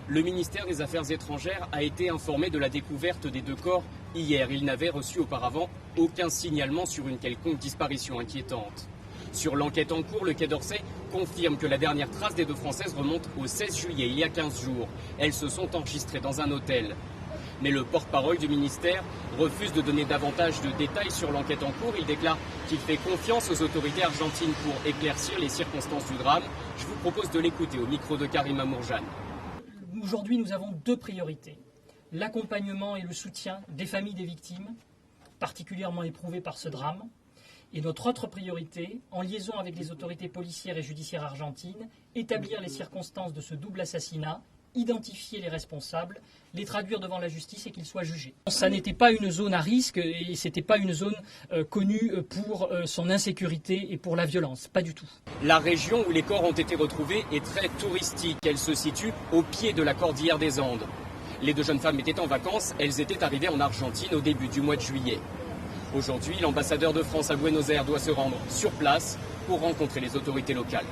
Le ministère des Affaires étrangères a été informé de la découverte des 2 corps hier. Il n'avait reçu auparavant aucun signalement sur une quelconque disparition inquiétante. Sur l'enquête en cours, le Quai d'Orsay confirme que la dernière trace des 2 Françaises remonte au 16 juillet, il y a 15 jours. Elles se sont enregistrées dans un hôtel. Mais le porte-parole du ministère refuse de donner davantage de détails sur l'enquête en cours. Il déclare qu'il fait confiance aux autorités argentines pour éclaircir les circonstances du drame. Je vous propose de l'écouter au micro de Karima Mourjane. Aujourd'hui, nous avons 2 priorités. L'accompagnement et le soutien des familles des victimes, particulièrement éprouvées par ce drame. Et notre autre priorité, en liaison avec les autorités policières et judiciaires argentines, établir les circonstances de ce double assassinat, identifier les responsables, les traduire devant la justice et qu'ils soient jugés. Ça n'était pas une zone à risque et ce n'était pas une zone connue pour son insécurité et pour la violence, pas du tout. La région où les corps ont été retrouvés est très touristique. Elle se situe au pied de la cordillère des Andes. Les 2 jeunes femmes étaient en vacances, elles étaient arrivées en Argentine au début du mois de juillet. Aujourd'hui, l'ambassadeur de France à Buenos Aires doit se rendre sur place pour rencontrer les autorités locales.